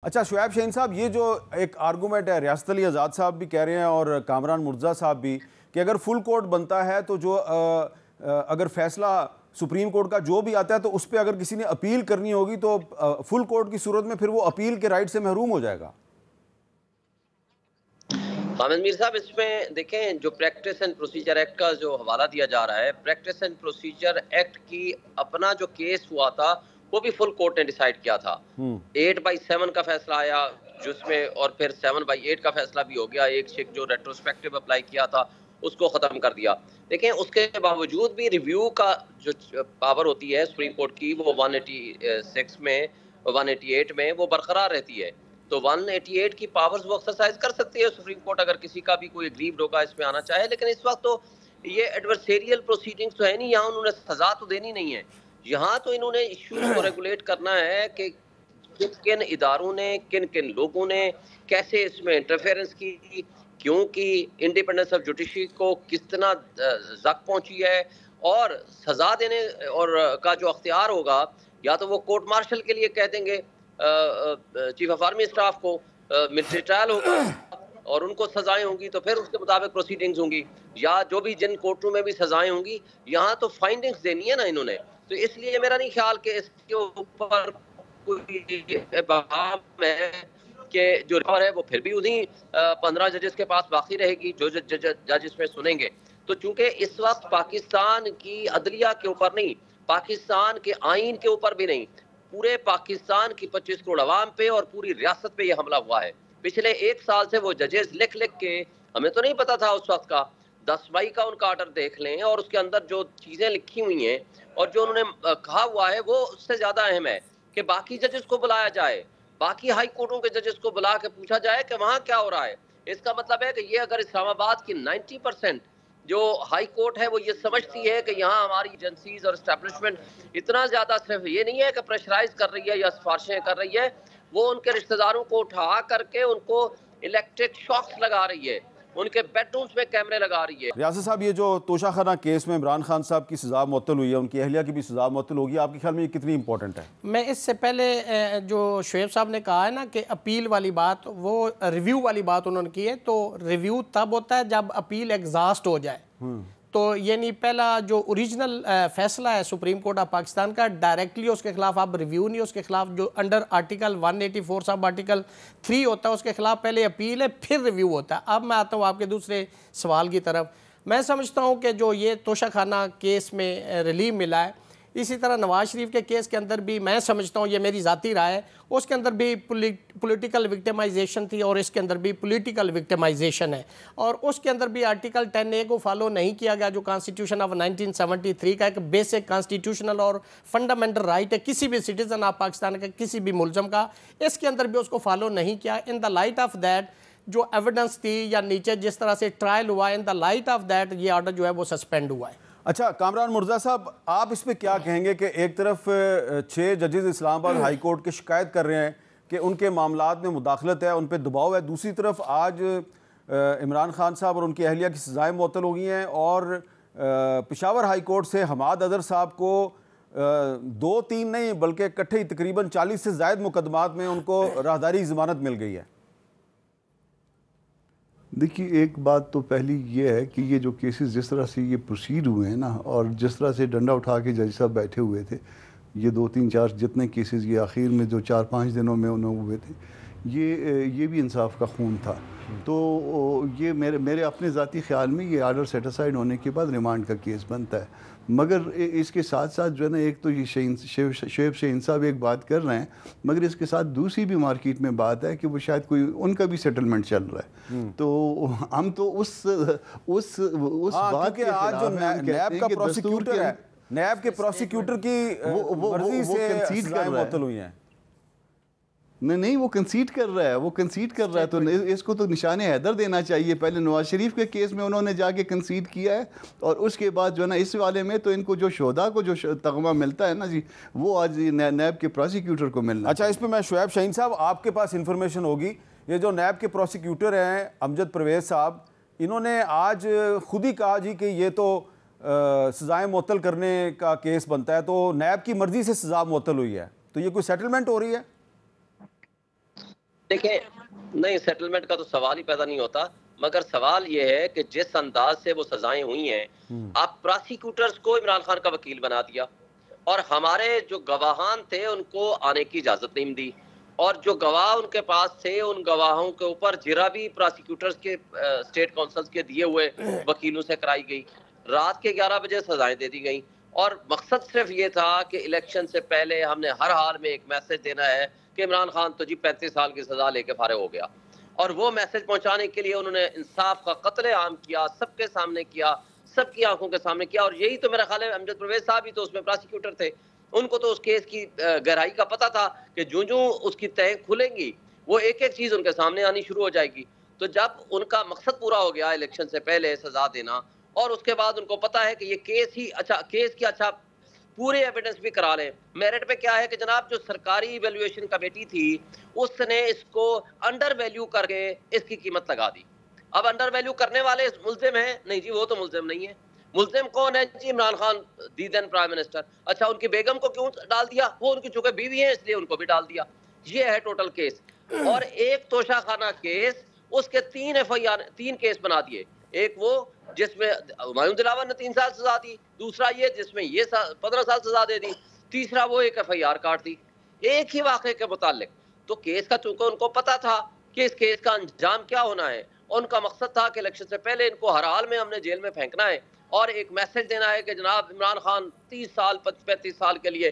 अच्छा शुएब शाहीन साहब, ये जो एक आर्गूमेंट है, रियासत अली आज़ाद साहब भी कह रहे हैं और कामरान मुर्तज़ा साहब भी, कि अगर फुल कोर्ट बनता है तो जो अगर फैसला सुप्रीम कोर्ट का जो भी आता है तो उस पर अगर किसी ने अपील करनी होगी तो फुल कोर्ट की सूरत में फिर वो अपील के राइट से महरूम हो जाएगा। हामिद मीर साहब, इसमें देखें, जो प्रैक्टिस एंड प्रोसीजर एक्ट का जो हवाला दिया जा रहा है, प्रैक्टिस एंड प्रोसीजर एक्ट की अपना जो केस हुआ था वो भी फुल कोर्ट ने डिसाइड किया था। 8/7 का फैसला आया जिसमें, और फिर 7/8 का फैसला भी हो गया। एक शेख जो रेट्रोस्पेक्टिव अप्लाई किया था उसको ख़त्म कर दिया। देखें, उसके बावजूद भी रिव्यू का जो पावर होती है सुप्रीम कोर्ट की, वो 186 में 188 में वो बरकरार रहती है। तो 188 की पावर्स वो एक्सरसाइज कर सकती है सुप्रीम कोर्ट, अगर किसी का भी कोई एग्रीव्ड होगा इसमें आना चाहे। लेकिन इस वक्त तो ये एडवर्सेरियल प्रोसीडिंग्स तो है नहीं, यहाँ उन्होंने सजा तो देनी नहीं है। यहाँ तो इन्होंने इश्यूज को रेगुलेट करना है कि किन किन इदारों ने, किन किन लोगों ने कैसे इसमें इंटरफेरेंस की, क्योंकि इंडिपेंडेंस ऑफ जुडिशरी को कितना जक पहुंची है, और सजा देने और का जो अख्तियार होगा, या तो वो कोर्ट मार्शल के लिए कह देंगे चीफ ऑफ आर्मी स्टाफ को, मिलिट्री ट्रायल होगा और उनको सजाएं होंगी तो फिर उसके मुताबिक प्रोसीडिंग्स होंगी, या जो भी जिन कोर्टों में भी सजाएं होंगी, यहाँ तो फाइंडिंग्स देनी है ना इन्होंने। तो इसलिए मेरा नहीं ख्याल कि इसके ऊपर कोई बहाम है कि जो रिकवर है वो फिर भी उन्हीं 15 जजेस के पास बाकी रहेगी जो जज इसमें सुनेंगे। तो चूंकि इस वक्त पाकिस्तान की अदलिया के ऊपर नहीं, पाकिस्तान के आइन के ऊपर भी नहीं, पूरे पाकिस्तान की 25 करोड़ अवाम पे और पूरी रियासत पे ये हमला हुआ है। पिछले 1 साल से वो जजेस लिख लिख के, हमें तो नहीं पता था उस वक्त का, 10 मई का उनका ऑर्डर देख लें और उसके अंदर जो चीज़ें लिखी हुई हैं और जो उन्होंने कहा हुआ है वो उससे ज़्यादा अहम है कि बाकी जजेस को बुलाया जाए, बाकी हाई कोर्टों के जजेस को बुला के पूछा जाए कि वहाँ क्या हो रहा है। इसका मतलब है कि ये अगर इस्लामाबाद की 90% जो हाई कोर्ट है वो ये समझती है कि यहाँ हमारी एजेंसीज और इस्टेब्लिशमेंट इतना ज़्यादा सिर्फ ये नहीं है कि प्रेशराइज कर रही है या सिफारिशें कर रही है, वो उनके रिश्तेदारों को उठा करके उनको इलेक्ट्रिक शॉक्स लगा रही है, उनके बेडरूम्स में कैमरे लगा रही है। रियासत साहब, ये जो तोशाखाना केस में इमरान खान साहब की सज़ा मुअत्तल हुई है, उनकी अहलिया की भी सज़ा मुअत्तल होगी, आपके ख्याल में ये कितनी इंपॉर्टेंट है? मैं इससे पहले जो शुएब साहब ने कहा है ना कि अपील वाली बात, वो रिव्यू वाली बात उन्होंने की है, तो रिव्यू तब होता है जब अपील एग्जॉस्ट हो जाए। तो यानी पहला जो ओरिजिनल फैसला है सुप्रीम कोर्ट ऑफ पाकिस्तान का, डायरेक्टली उसके खिलाफ अब रिव्यू नहीं, उसके खिलाफ जो अंडर आर्टिकल 184 सब आर्टिकल 3 होता है उसके खिलाफ पहले अपील है, फिर रिव्यू होता है। अब मैं आता हूँ आपके दूसरे सवाल की तरफ। मैं समझता हूँ कि जो ये तोशाखाना केस में रिलीफ मिला है, इसी तरह नवाज शरीफ के केस के अंदर भी मैं समझता हूँ, ये मेरी ज़ाती राय है, उसके अंदर भी पॉलिटिकल विक्टिमाइजेशन थी और इसके अंदर भी पॉलिटिकल विक्टिमाइजेशन है। और उसके अंदर भी आर्टिकल 10A को फॉलो नहीं किया गया, जो कॉन्स्टिट्यूशन ऑफ 1973 का एक बेसिक कॉन्स्टिट्यूशनल और फंडामेंटल राइट है किसी भी सिटीज़न ऑफ पाकिस्तान का, किसी भी मुलजम का, इसके अंदर भी उसको फॉलो नहीं किया। In the light of that जो एविडेंस थी या नीचे जिस तरह से ट्रायल हुआ, in the light of that ये ऑर्डर जो है वो सस्पेंड हुआ है। अच्छा कामरान मुर्तज़ा साहब, आप इस पे क्या कहेंगे कि एक तरफ 6 जजेस इस्लामाबाद हाई कोर्ट की शिकायत कर रहे हैं कि उनके मामलात में मुदाखलत है, उन पे दबाव है, दूसरी तरफ आज इमरान खान साहब और उनकी अहलिया की सज़ाएं मुअत्तल हो गई हैं और पेशावर हाई कोर्ट से हमाद अदर साहब को 2-3 नहीं बल्कि इकट्ठे तकरीबन 40 से ज़ायद मुकदमात में उनको राहदारी ज़मानत मिल गई है। देखिए, एक बात तो पहली ये है कि ये जो केसेस जिस तरह से ये प्रोसीड हुए हैं ना, और जिस तरह से डंडा उठा के जज साहब बैठे हुए थे, ये 2-3-4 जितने केसेस ये आखिर में जो 4-5 दिनों में उन्होंने हुए थे, ये भी इंसाफ का खून था। तो ये मेरे अपने ज़ाती ख्याल में ये आर्डर सेटिस्फाइड होने के बाद रिमांड का केस बनता है। मगर इसके साथ साथ जो है ना, एक तो ये शुएब शाहीन साहब एक बात कर रहे हैं, मगर इसके साथ दूसरी भी मार्केट में बात है कि वो शायद कोई उनका भी सेटलमेंट चल रहा है। तो हम तो उस बात के आज जो नैब का प्रोसिक्यूटर है, नैब के प्रोसिक्यूटर की मर्जी से सज़ाएं मुअत्तल हुई हैं। नहीं, वो कंसीड कर रहा है, वो कंसीड कर रहा है, तो इसको तो निशाने हैदर देना चाहिए। पहले नवाज शरीफ के केस में उन्होंने जाके कंसीड किया है और उसके बाद जो है ना इस वाले में तो इनको जो शोधा को जो तगमा मिलता है ना जी, वो आज नैब के प्रोसिक्यूटर को मिलना। अच्छा, इस पर मैं शुएब शाहीन साहब, आपके पास इंफॉर्मेशन होगी, ये जो नैब के प्रोसिक्यूटर हैं अमजद परवेज़ साहब, इन्होंने आज खुद ही कहा जी कि ये तो सज़ाएँ मुअत्तल करने का केस बनता है, तो नैब की मर्जी से सज़ा मुअत्तल हुई है, तो ये कोई सेटलमेंट हो रही है? देखिए, नहीं, सेटलमेंट का तो सवाल ही पैदा नहीं होता, मगर सवाल ये है कि जिस अंदाज से वो सजाएं हुई हैं, आप प्रोसिक्यूटर्स को इमरान खान का वकील बना दिया और हमारे जो गवाहान थे उनको आने की इजाजत नहीं दी, और जो गवाह उनके पास थे उन गवाहों के ऊपर जिरा भी प्रोसिक्यूटर्स के स्टेट काउंसिल्स के दिए हुए वकीलों से कराई गई। रात के 11 बजे सजाएं दे दी गई और मकसद सिर्फ ये था कि इलेक्शन से पहले हमने हर हाल में एक मैसेज देना है कि इमरान खान तो जी 35 साल की सजा लेके फारिग हो गया, और वो मैसेज पहुंचाने के लिए उन्होंने इंसाफ का कत्लेआम किया, सबके सामने किया, सबकी आंखों के सामने किया। और यही तो मेरा ख्याल है, अमजद परवेज साहब ही तो उसमें प्रोसिक्यूटर थे, उनको तो उस केस की गहराई का पता था कि जो उसकी तह खुलेंगी वो एक एक चीज उनके सामने आनी शुरू हो जाएगी। तो जब उनका मकसद पूरा हो गया इलेक्शन से पहले सजा देना, और उसके बाद उनको पता है कि ये केस ही अच्छा, केस की अच्छा पूरे एविडेंस भी करा लें। मेरिट पे क्या है कि जनाब जो सरकारी इवेल्युएशन कमेटी थी उसने इसको अंडर वैल्यू करके इसकी कीमत लगा दी। अब अंडर वैल्यू करने वाले मुल्जिम हैं? नहीं जी, वो तो मुल्जिम नहीं है। मुल्जिम कौन है जी? इमरान खान, दी देन प्राइम मिनिस्टर। अच्छा, उनकी बेगम को क्यों डाल दिया? वो उनकी चूंकि बीवी है इसलिए उनको भी डाल दिया। ये है टोटल केस। और एक तोशाखाना केस, उसके 3 केस बना दिए। एक वो जिसमें हुमायूं दिलावर ने 3 साल सजा दी, दूसरा ये जिसमें ये 15 साल सजा दे दी, तीसरा वो एक FIR काट दी एक ही वाक़े के मुतालिक। तो केस का चूंकि उनको पता था कि इस केस का अंजाम क्या होना है, उनका मकसद था कि इलेक्शन से पहले इनको हर हाल में हमने जेल में फेंकना है और एक मैसेज देना है कि जनाब इमरान खान 30 साल 35 साल के लिए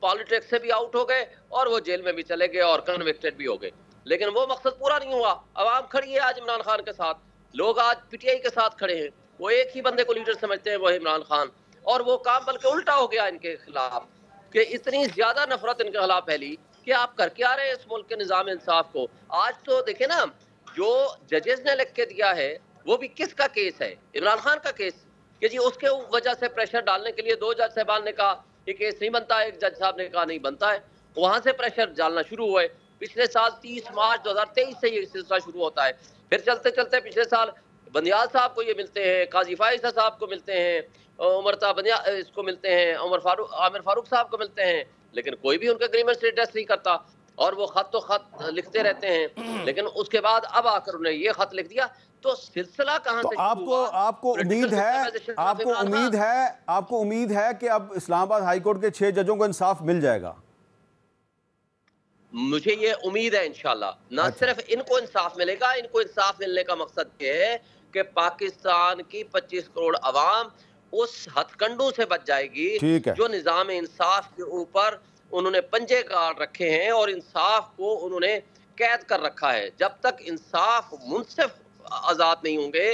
पॉलिटिक्स से भी आउट हो गए और वो जेल में भी चले गए और कन्विक्टेड भी हो गए। लेकिन वो मकसद पूरा नहीं हुआ। अवाम खड़ी है आज इमरान खान के साथ, लोग आज PTI के साथ खड़े हैं, वो एक ही बंदे को लीडर समझते हैं, वो है इमरान खान। और वो काम बल्कि उल्टा हो गया इनके खिलाफ कि इतनी ज्यादा नफरत इनके खिलाफ फैली कि आप करके आ रहे हैं इस मुल्क के निजाम इंसाफ को। आज तो देखे ना, जो जजेस ने लिख के दिया है वो भी किसका केस है? इमरान खान का केस, कि जी उसके वजह से प्रेशर डालने के लिए 2 जज साहबान ने कहा ये केस नहीं बनता है, एक जज साहब ने कहा नहीं बनता है, वहां से प्रेशर डालना शुरू हुए। पिछले साल 30 मार्च 2023 से ये सिलसिला शुरू होता है। फिर चलते चलते पिछले साल बंदियाल साहब को ये मिलते हैं, काजी फाइजा साहब को मिलते हैं, उमरता बंदिया इसको मिलते हैं, आमिर फारूक साहब को मिलते हैं, लेकिन कोई भी उनके एग्रीमेंट से एड्रेस नहीं करता और वो खत तो खत लिखते रहते हैं। लेकिन उसके बाद अब आकर उन्हें ये खत लिख दिया, तो सिलसिला कहां तो से? आपको उम्मीद है कि अब इस्लामाबाद हाईकोर्ट के 6 जजों को इंसाफ मिल जाएगा? मुझे ये उम्मीद है इंशाल्लाह। ना सिर्फ इनको इंसाफ मिलेगा, इनको इंसाफ मिलने का मकसद ये है कि पाकिस्तान की 25 करोड़ अवाम उस हथकंडों से बच जाएगी जो निजाम इंसाफ के ऊपर उन्होंने पंजे गाड़ रखे हैं और इंसाफ को उन्होंने कैद कर रखा है। जब तक इंसाफ मुनसिफ आजाद नहीं होंगे,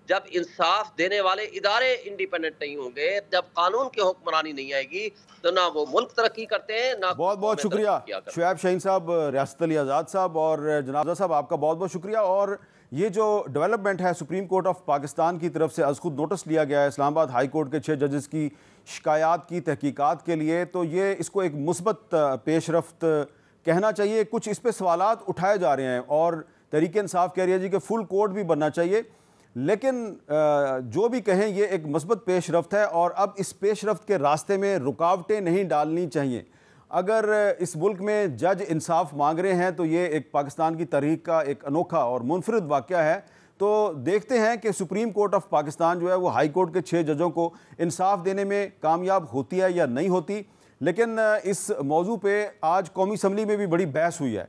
जब इंसाफ देने वाले इदारे इंडिपेंडेंट नहीं होंगे, जब कानून की हुक्मरानी नहीं आएगी, तो ना वो मुल्क तरक्की करते हैं ना। बहुत बहुत शुक्रिया शुएब शाहीन साहब, रियासत अली आज़ाद साहब और जनाब साहब, आपका बहुत बहुत शुक्रिया। और ये जो डेवलपमेंट है, सुप्रीम कोर्ट ऑफ पाकिस्तान की तरफ से आज खुद नोटिस लिया गया है इस्लामाबाद हाई कोर्ट के 6 जजेस की शिकायत की तहकीकात के लिए, तो ये इसको एक मुस्बत पेशरफ्त कहना चाहिए। कुछ इस पर सवालात उठाए जा रहे हैं और तहरीक इंसाफ कह रही है जी कि फुल कोर्ट भी बनना चाहिए, लेकिन जो भी कहें ये एक मुस्बत पेशरफ्त है और अब इस पेशरफ्त के रास्ते में रुकावटें नहीं डालनी चाहिए। अगर इस मुल्क में जज इंसाफ मांग रहे हैं तो ये एक पाकिस्तान की तारीख का एक अनोखा और मुनफरिद वाक़या है। तो देखते हैं कि सुप्रीम कोर्ट ऑफ पाकिस्तान जो है वो हाई कोर्ट के 6 जजों को इंसाफ देने में कामयाब होती है या नहीं होती। लेकिन इस मौजू पे आज कौमी असम्बली में भी बड़ी बहस हुई है।